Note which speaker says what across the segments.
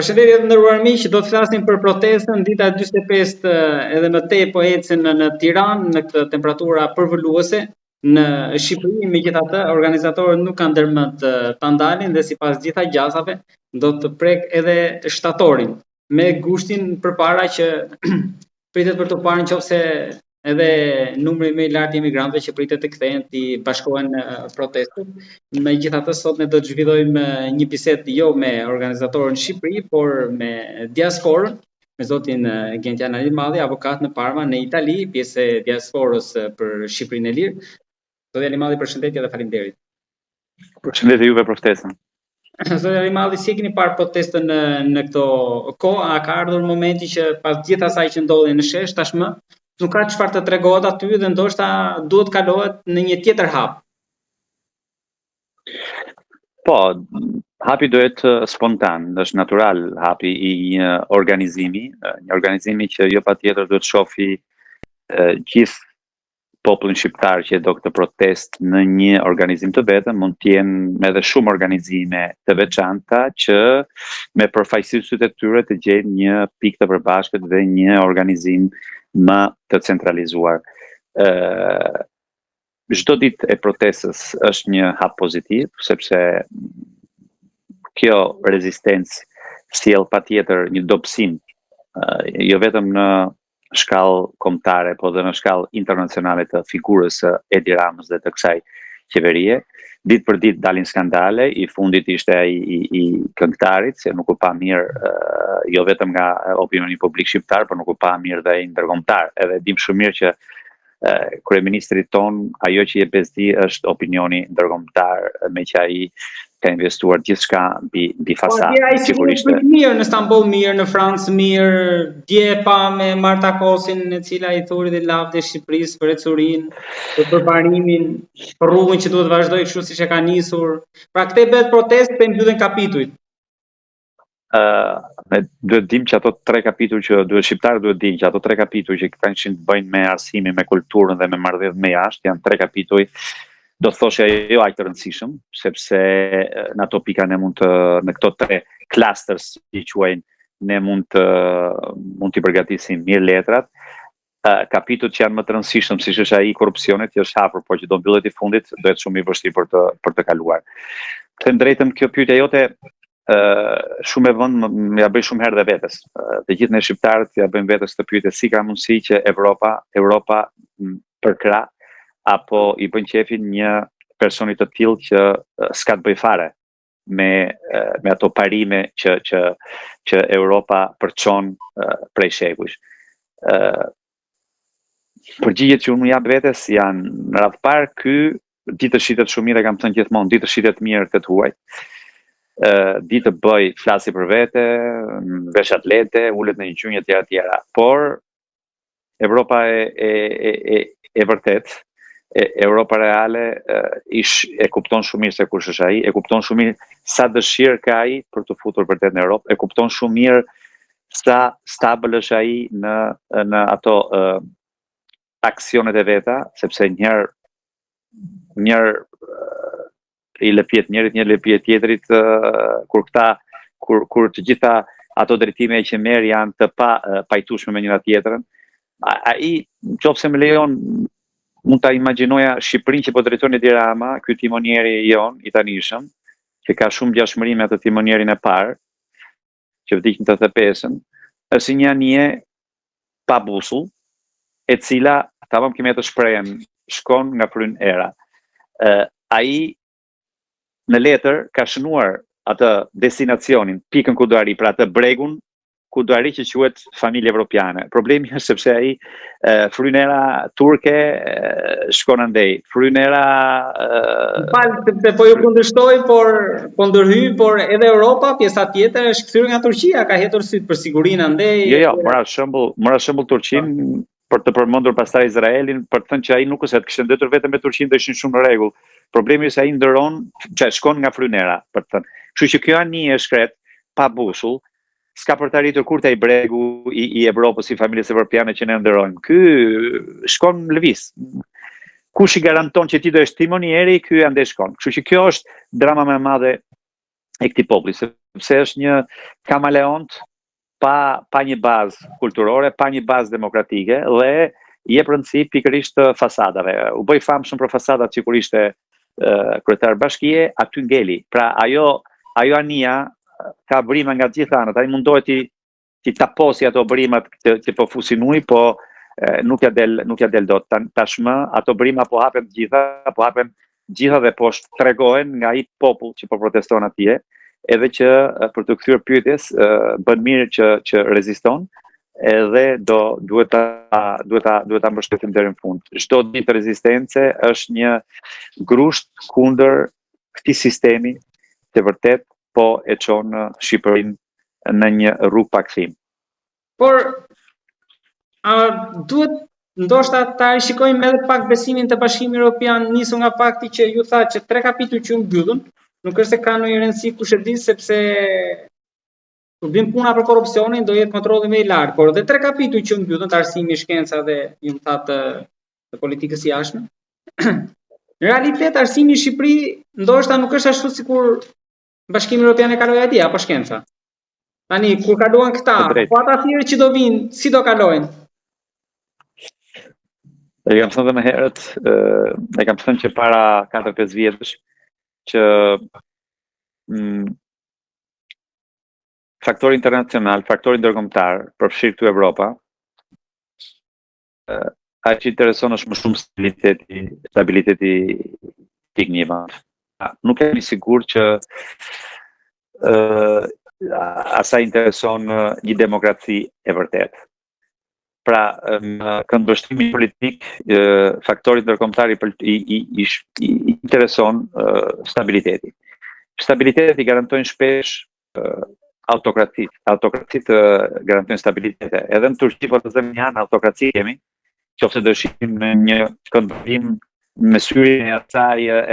Speaker 1: Përshëndetje të nderuar miq, do të flasim për protestën dita 45 edhe më tej po ecën në Tiranë në këtë temperatura përvoluese. Në Shqipëri, megjithatë, organizatorët nuk kanë ndërmend ta ndalin dhe sipas gjitha gjasave do të prek edhe shtatorin me gushtin përpara që pritet për të parë nëse edhe numri më i lartë i emigrantëve që pritet të kthehen të bashkohen në protestë. Megjithatë, sot ne do të zhvillojmë një bisedë jo me organizatorën Shqipëri, por me diasporën, me zotin Gentian Alimalli, avokat në Parma në Itali, pjesë e diasporës për Shqipërinë e Lirë. Zoti Alimalli, përshëndetje dhe faleminderit.
Speaker 2: Përshëndetje juve për ftesën.
Speaker 1: Zoti Alimalli, si e keni parë protestën në këto kohë? A ka ardhur momenti që pas gjithë asaj që ndodhi në shesh tashmë nuk ka çfarë të tregohet aty dhe ndoshta duhet kalohet në një tjetër hap?
Speaker 2: Po, hapi do jetë spontan, është natyral hapi i një organizimi që jo patjetër duhet shofi gjithë popullin shqiptar që do këtë protest në një organizim të vetëm, mund të jenë edhe shumë organizime të veçanta që me përfaqësuesit e tyre të gjejnë një pikë të përbashkët dhe një organizim më të centralizuar. Çdo ditë e protestës është një hap pozitiv, sepse kjo rezistencë sjell patjetër një dobësim, jo vetëm në shkallë kombëtare, po dhe në shkallë internacionale të figurës së Edi Ramës dhe të kësaj qeverie. Ditë për ditë dalin skandale, i fundit ishte ai i këngëtarit, se nuk u pa mirë jo vetëm nga opinioni publik shqiptar, por nuk u pa mirë dhe ai ndërkombëtar. Edhe dim shumë mirë që kryeministri ton, ajo që jep bezdi është opinioni ndërkombëtar, me që ai ka investuar gjithçka mbi fasadë.
Speaker 1: Sigurisht. Mirë në Stamboll, mirë në Francë, mirë dje pa me Marta Kosin, e cila i thuri dhe lavdë e Shqipërisë për ecurinë, për përbarimin, për rrugën që duhet vazhdoj kështu siç e ka nisur. Pra këtë bëhet protestë për mbylljen kapitujt.
Speaker 2: Ne duhet dim që ato 3 kapituj që shqiptarët duhet dinë që ato 3 kapituj që kanë qenë të bëjnë me arsimin, me kulturën dhe me marrëdhëniet me jashtë, janë 3 kapituj do të thoshë jo aq të rëndësishëm, sepse në ato pika ne mund të, në këto 3 clusters që quajnë, ne mund të përgatisim mirë letrat. Kapitujt që janë më të rëndësishëm, siç është ai i korrupsionit, që është hapur, por që do mbyllet i fundit, do jetë shumë i vështirë për të kaluar. Të drejtën, kjo pyetje jote shumë e vënd ja bëj shumë herë dhe vetes. Të gjithë ne shqiptarët ja bëjmë vetes këtë pyetje, si ka mundësi që Europa përkrah apo i bën qefin një personit të tillë që s'ka të bëj fare me ato parime që Europa përçon prej shekujsh. Përgjigjet që unë jap vetes janë në radhë parë, ky ditë të shitet shumë mirë, kam thënë gjithmonë, ditë të shitet mirë të huaj. Ditë të bëj flasi për vete, vesh atlete, ulet në një gjunjë tjera. Por Europa e vërtet, Europa reale e kupton shumë mirë se kush është ai, e kupton shumë mirë sa dëshirë ka ai për të futur vërtet në Europë, e kupton shumë mirë sa stabil është ai në ato aksionet e veta, sepse njërë i lëpjet njërit, një lëpjet tjetrit, kur të gjitha ato drejtime që merr janë të pajtueshme me njëra tjetrën. Ai, nëse më lejon, mund ta imagjinoja Shqipërinë që po drejton Edi Rama, ky timonieri jon i tanishëm, që ka shumë ngjashmëri me atë timonierin e parë, që vdiq në 85-ën, është si një anije pa busull, e cila, tamam kemi atë shprehjen, shkon nga fryn era. Ai në letër ka shënuar atë destinacionin, pikën ku do arri, pra atë bregun ku do arri që quhet familje evropiane. Problemi është sepse ai frynera turke shkon andej. Frynera
Speaker 1: sepse po ju kundërshtoj, po ndërhyj, por edhe Europa, pjesa tjetër është kthyer nga Turqia, ka hetur syt për sigurinë andej.
Speaker 2: Jo, mora shembull Turqinë për të përmendur pastaj Izraelin, për të thënë që ai nuk është se kishte ndëtur vetëm me Turqinë dhe ishin shumë në rregull. Problemi është se ai ndëron, që shkon nga frynera, për të thënë. Kështu që kjo anije e shkret, pa busull, s'ka për të arritur kur taj bregu i Evropës, i familjes evropiane që ne ndërojmë. Ky shkon lëviz. Kush i garanton që ti do jesh timonieri, ky ande shkon. Kështu që kjo është drama më e madhe e këtij populli, sepse është një kamaleont pa një bazë kulturore, pa një bazë demokratike dhe jep rëndësi pikërisht fasadave. U bëj famshëm për fasadat që kur ishte kryetar bashkie, aty ngeli. Pra ajo anija ka brima nga të gjitha anët, ai mundohet ti taposi ato brimat që po fusin ujë, po nuk ja del dot. Tashmë ato brima po hapen gjitha dhe po tregohen nga ai popull që po proteston atje, edhe që për të kthyer pyetjes bën mirë që reziston, edhe duhet ta mbështesim deri në fund. Çdo ditë rezistence është një grusht kundër këtij sistemi që vërtet po e çon Shqipërinë në një rrugë pa kthim.
Speaker 1: Por duhet ndoshta ta shikojmë edhe pak besimin te Bashkimi Evropian, nisur nga fakti që ju tha që 3 kapituj që u mbyllën, nuk është se ka ndonjë rëndësi kush e di, sepse kur vjen puna për korrupsionin do jetë kontrolli më i lartë, por edhe 3 kapituj që u mbyllën, të arsimi, shkenca dhe ju më thatë të politikës jashtme. Në realitet arsimi i Shqipërisë ndoshta nuk është ashtu sikur Bashkimi Evropian e kaloi atje apo shkenca. Tani kur kaluan këta, po ata thirrë që do vinë, si do kalojnë?
Speaker 2: E kam thënë më herët, e kam thënë që para 4-5 vjetësh që faktori internacional, faktori ndërkombëtar, përfshirë këtu Evropa, ai që intereson është më shumë stabiliteti pikë një vend. Nuk jam i sigurt që asaj intereson një demokraci e vërtet. Pra, në këndvështrimin politik, faktorit ndërkombëtar i intereson stabiliteti. Stabiliteti garantojnë shpesh autokracitë. Autokracitë garantojnë stabilitete. Edhe në Turqi, po të zëmë janë autokraci kemi, qofse dëshim në një këndvështrim me syrin e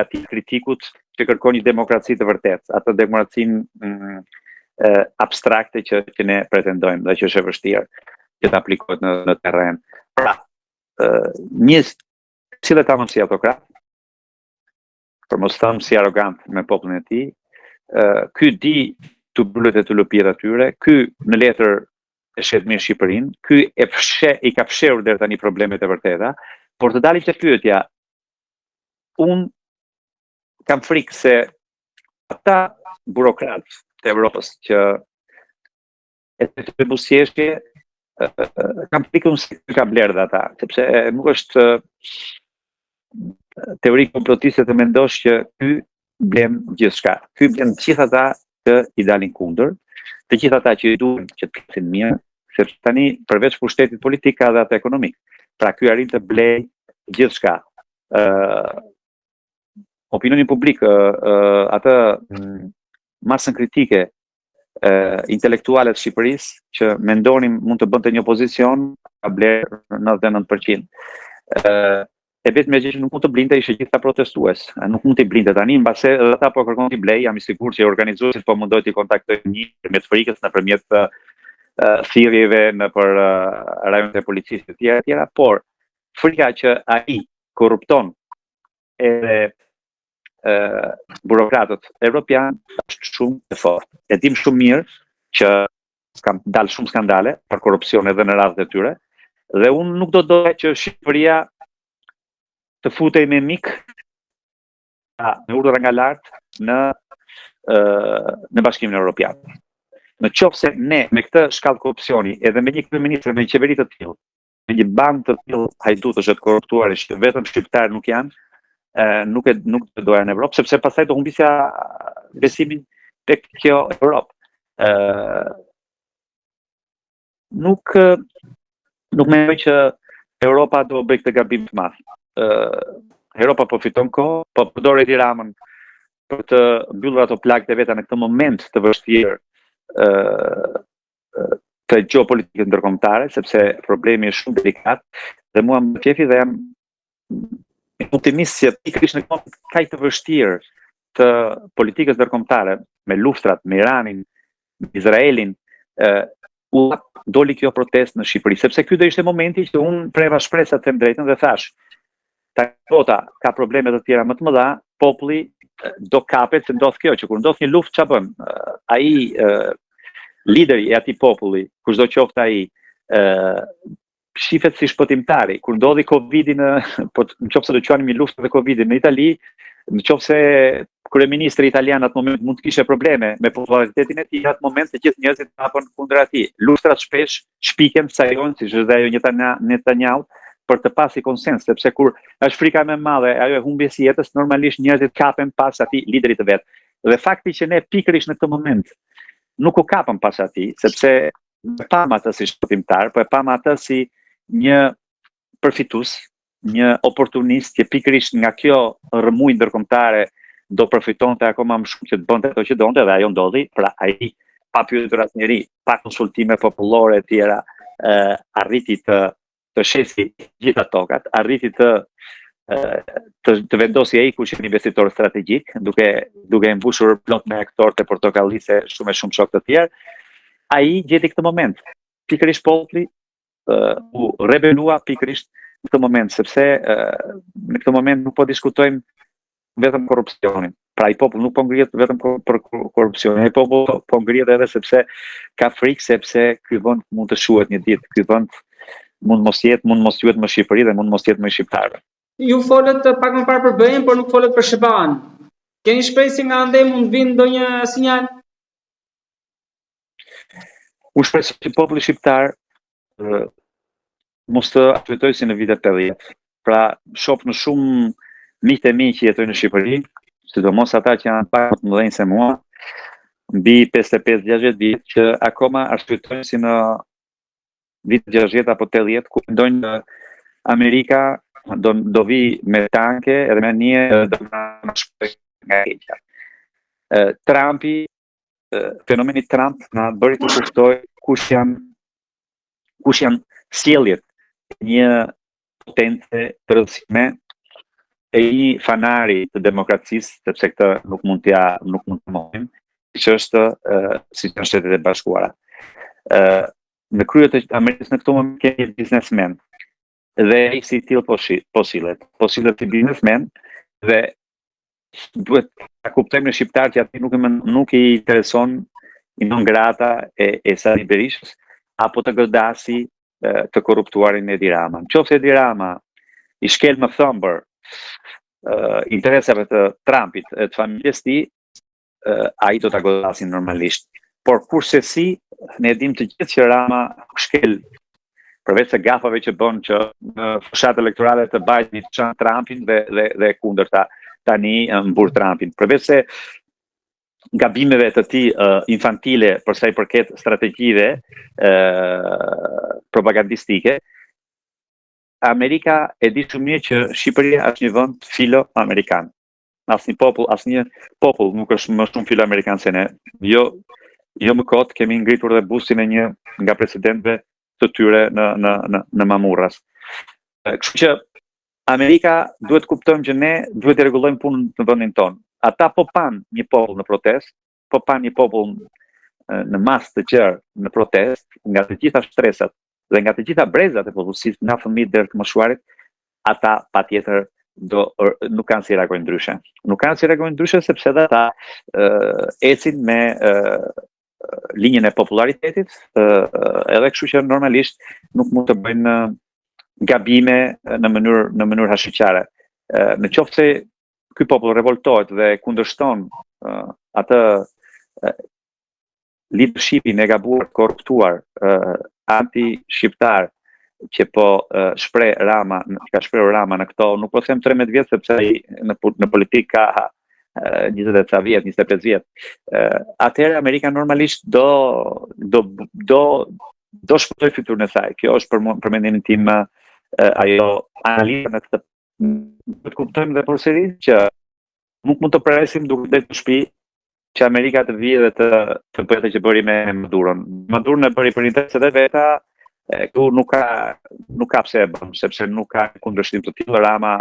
Speaker 2: atij kritikut që kërkon një demokraci të vërtetë, atë demokracinë abstrakte që ne pretendojmë dhe që është e vështirë që të aplikohet në terren. Pra, një cilë ta si autokrat, për mos thëmë si arrogant me popullin e tij, ky di të bullet e të lëpirë atyre, ky në letër e shet mirë Shqipërinë, ky i ka fshehur deri tani problemet e vërteta, por të dalim te pyetja, unë kam frikë se ata burokratë të Evropës që e të busjeshje kam frikë se ka blerë dhe ata, sepse nuk është teori komplotiste të mendosh që ky blen gjithçka. Ky blen gjithë ata që i dalin kundër, të gjithë ata që i duan që të flasin mirë, sepse tani përveç pushtetit politik ka edhe atë ekonomik. Pra ky arrin të blej gjithçka. Opinioni publik, atë masën kritike intelektuale të Shqipërisë që mendonin mund të bënte një opozicion, ka bler 99%. E vetëm gjë që nuk mund të blinte ishte gjithë ta protestues. Nuk mund të blinte tani, mbase edhe ata po kërkon t'i blej, jam i sigurt që organizuesit po mundojnë t'i kontaktojnë një nëpërmjet frikës, nëpërmjet thirrjeve nëpër rajonet e policisë të tjera, por frika që ai korrupton edhe burokratët evropian është shumë e fortë. E dim shumë mirë që kanë dalë shumë skandale për korrupsion edhe në radhët e tyre, dhe unë nuk do doja që Shqipëria të futej me mik me urdhra nga lart në Bashkimin Evropian. Në qoftë se ne me këtë shkallë korrupsioni, edhe me një kryeministër, me një qeveri të tillë, me një band të tillë hajdutësh të korruptuar që vetëm shqiptarë nuk janë, nuk të doja në Evropë, sepse pastaj do humbisja besimin tek kjo Evropë. Nuk mendoj që Europa do bëj këtë gabim të madh. Europa po fiton kohë, po përdor Edi Ramën për të mbyllur ato plagët e veta në këtë moment të vështirë të gjeopolitikës ndërkombëtare, sepse problemi është shumë delikat dhe mua më qefi dhe jam optimist që pikërisht në kohë kaq të vështirë të politikës ndërkombëtare, me luftrat me Iranin, me Izraelin, doli kjo protestë në Shqipëri, sepse ky do ishte momenti që unë preva shpresat të them drejtën dhe thash, bota ka probleme të tjera më të mëdha, populli do kapet se ndodh kjo, që kur ndodh një luftë ç'a bën? Ai lideri e atij populli, kushdo qoftë ai, shifet si shpëtimtari. Kur ndodhi Covidi nëse do quajmë një luftë me Covidin në Itali, nëse kryeministri italian atë moment mund të kishte probleme me popularitetin e tij, atë moment të gjithë njerëzit hapën kundër atij. Luftrat shpesh shpiken, sajojnë, siç është ajo Netanyahu, për të pasi konsens, sepse kur është frika më e madhe, ajo e humbjes së jetës, normalisht njerëzit kapen pas atij liderit të vet. Dhe fakti që ne pikërisht në këtë moment nuk u kapëm pas atij, sepse e pam atë si shpëtimtar, po e pam atë si një përfitues, një oportunist që pikërisht nga kjo rrëmuj ndërkombëtare do përfitonte akoma më shumë që të bënte ato që donte, dhe ajo ndodhi. Pra ai, pa pyetur asnjëri, pa konsultime popullore e tjera, arriti të shesi gjitha tokat, arriti të vendosi ai kush është investitor strategjik, duke mbushur plot me aktorë portokallise, shumë shok të tjerë. Ai gjeti këtë moment. Pikërisht populli u rebelua pikërisht në këtë moment, sepse në këtë moment nuk po diskutojmë vetëm korrupsionin. Pra ai popull nuk po ngrihet vetëm për korrupsionin, ai popull po ngrihet edhe sepse ka frikë, sepse ky vend mund të shuhet një ditë, ky vend mund mos juhet më Shqipëri dhe mund mos jetë më shqiptarë.
Speaker 1: Ju folët pak më parë për BE-n, por nuk folët për SBA-n. Keni shpresë se nga ande mund vinë ndonjë sinjal?
Speaker 2: U shpresoj që populli shqiptar mos të afetojë si në vitet 80. Pra, shoh në shumë miqtë e mi që jetojnë në Shqipëri, sidomos ata që janë pak më të mëdhenj se mua, mbi 55-60 vjet, që akoma arsytojnë si në vitet 60 apo 80, ku mendojnë që Amerika do vi me tanke edhe me një do na shpëtojë nga keqja. Trumpi, fenomeni Trump na bëri të kuptoj kush janë sjelljet një potence të rrësime e një fanari të demokracisë, sepse këtë nuk mund të mohim, siç është Shtetet e Bashkuara. Në krye të Amerikës në këtë moment kemi një biznesmen, dhe ai si tillë po sillet si biznesmen, dhe duhet ta kuptojmë në shqiptar që aty nuk i intereson i non grata e Sali Berishës, apo të godasi të korruptuarin Edi Rama. Nëse Edi Rama i shkel më thëmbër interesave të Trumpit, të familjes tij, ai do ta godasin normalisht. Por kurse si, ne dim të gjithë që Rama shkel, përveç se gafave që bën që në fushat elektorale të Bideni të çan Trumpin dhe kundërta tani mbur Trumpin. Përveç se gabimeve të tij infantile për sa i përket strategjive propagandistike, Amerika e di shumë mirë që Shqipëria është një vend filo-amerikan. Asnjë popull nuk është më shumë filo-amerikan se ne. Jo më kot kemi ngritur dhe bustin e një nga presidentëve të tyre në Mamurras. Kështu që Amerika duhet kuptojmë që ne duhet të rregullojmë punën në vendin tonë. Ata po pan një popull në protestë, po pan një popull në masë të gjerë në protestë, nga të gjitha shtresat dhe nga të gjitha brezat e popullsisë, nga fëmijët deri të moshuarit, ata patjetër nuk kanë si reagojnë ndryshe. Nuk kanë si reagojnë ndryshe sepse edhe ata ecin me linjën e popularitetit, edhe kështu që normalisht nuk mund të bëjnë gabime në mënyrë hashiqare. Në qoftë se ky popull revoltohet dhe kundërshton atë leadershipin e gabuar, korruptuar, anti-shqiptar që po shpreh Rama, ka shprehur Rama në këto, nuk po them 13 vjet sepse ai në politikë ka 25 vjet. Atëherë Amerika normalisht do shpëtoj fytyrën e saj. Kjo është për mendimin tim ajo analiza në këtë. Do të kuptojmë dhe përsëri që nuk mund të presim duke dalë në shtëpi që Amerika të vijë dhe të bëjë atë që bëri me Madurën. Madurën e bëri për interesat e veta, këtu nuk ka pse e bën, sepse nuk ka kundërshtim të tillë. Rama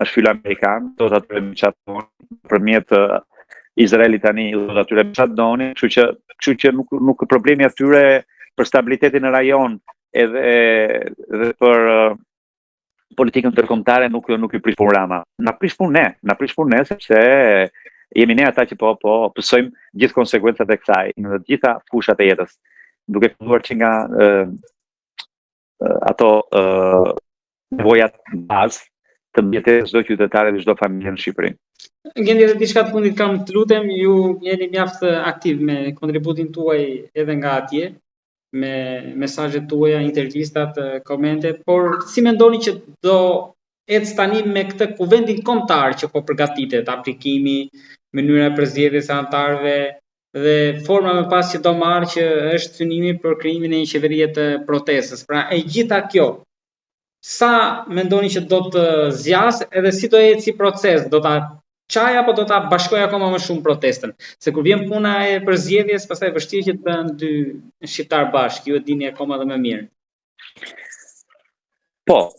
Speaker 2: është filo-amerikan, do të atyre me qatë doni, përmjet Izraelit tani do të atyre me qatë doni, kështu që nuk problemi atyre për stabilitetin në rajon edhe për politikën ndërkombëtare nuk i prish punë Rama. Na prish punë ne sepse jemi ne ata që po pësojmë gjithë konsekuencat e kësaj në të gjitha fushat e jetës. Duke filluar që nga ato nevojat bazë të mbjetesës çdo qytetare dhe çdo familje në Shqipëri.
Speaker 1: Gjeni edhe diçka të fundit kam të lutem, ju jeni mjaft aktiv me kontributin tuaj edhe nga atje, me mesazhet tuaja, intervistat, komentet, por si mendoni që do ecë tani me këtë kuvendin kombëtar që po përgatitet, aplikimi, mënyra e përzgjedhjes së anëtarëve dhe forma më pas që do marrë që është synimi për krijimin e një qeverie të protestës. Pra e gjitha kjo, sa mendoni që do të zjas edhe si do ecë si proces, do ta çaj apo do ta bashkoj akoma më shumë protestën? Se kur vjen puna e përzgjedhjes, pastaj vështirë që të bëhen dy shqiptar bashkë, ju e dini akoma dhe më mirë.
Speaker 2: Po,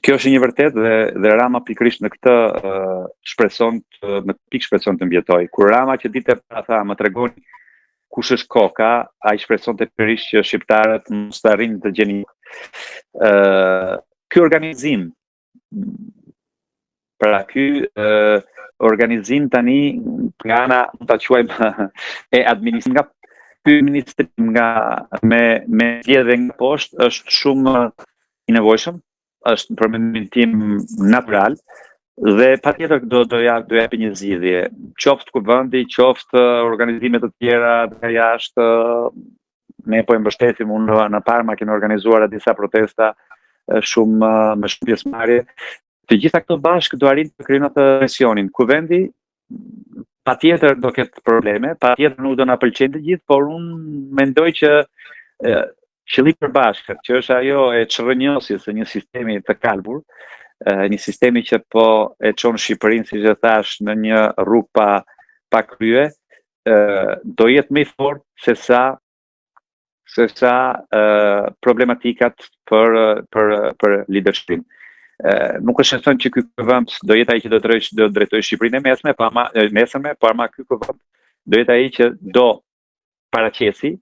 Speaker 2: kjo është një vërtet dhe Rama pikërisht në këtë shpreson të mbjetoj. Kur Rama që ditë e para tha, më tregoni kush është koka, ai shpresonte pikërisht që shqiptarët mos të arrijnë të gjeni ky organizim. Pra ky organizim tani nga ana mund ta quajmë e administrim me zgjedhje nga poshtë është shumë i nevojshëm, është për mendimin tim natyral dhe patjetër do japi një zgjidhje, qoftë kuvendi, qoftë organizime të tjera nga jashtë. Ne po e mbështesim, unë në Parma kemi organizuar disa protesta shumë me shumë pjesëmarrje. Të gjitha këto bashkë do arrin të krijojnë atë presionin. Kuvendi patjetër do ketë probleme, patjetër nuk do na pëlqejnë të gjithë, por unë mendoj që qëllimi përbashkët, që është ajo e çrrënjosjes së një sistemi të kalbur, një sistemi që po e çon Shqipërinë, siç e thash, në një rrugë pa krye, do jetë më i fortë se sa problematikat për leadershipin. Nuk është e thënë që ky kuvend do jetë ai që do drejtojë Shqipërinë e mesme, por ama ky kuvend do jetë ai që do paraqesi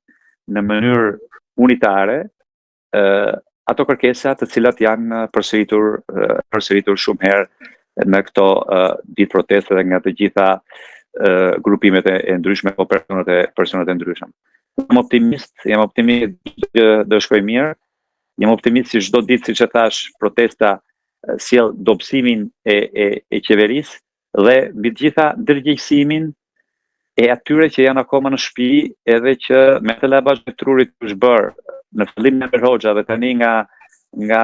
Speaker 2: në mënyrë unitare ato kërkesa të cilat janë përsëritur shumë herë në këto ditë proteste dhe nga të gjitha grupimet e ndryshme apo personat e ndryshëm. Jam optimist do shkojë mirë. Jam optimist si çdo ditë, siç e thash, protesta sjell dobësimin e qeverisë dhe mbi të gjitha ndërgjegjësimin e atyre që janë akoma në shtëpi, edhe që me të labash të trurit që është bërë në fillim nga Hoxha dhe tani nga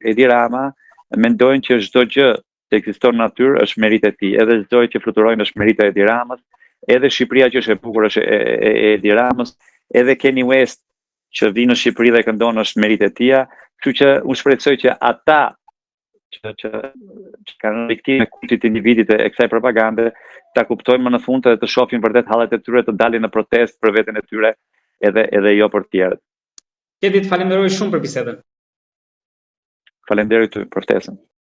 Speaker 2: Edi Rama, mendojnë që çdo gjë që ekziston në natyrë është merit e tij, edhe çdo gjë që fluturojnë është merit e Edi Ramës, edhe Shqipëria që është e bukur është e Edi Ramës, edhe Kanye West që vinë në Shqipëri dhe këndon është merit e tij. Kështu që unë shpresoj që ata që kanë viktimë e kultit të individit e kësaj propagande ta kuptojnë më në fund dhe të shohin vërtet hallet e tyre, të dalin në protestë për veten e tyre edhe jo për të tjerët.
Speaker 1: Kedi, të falenderoj shumë për bisedën.
Speaker 2: Faleminderit për ftesën.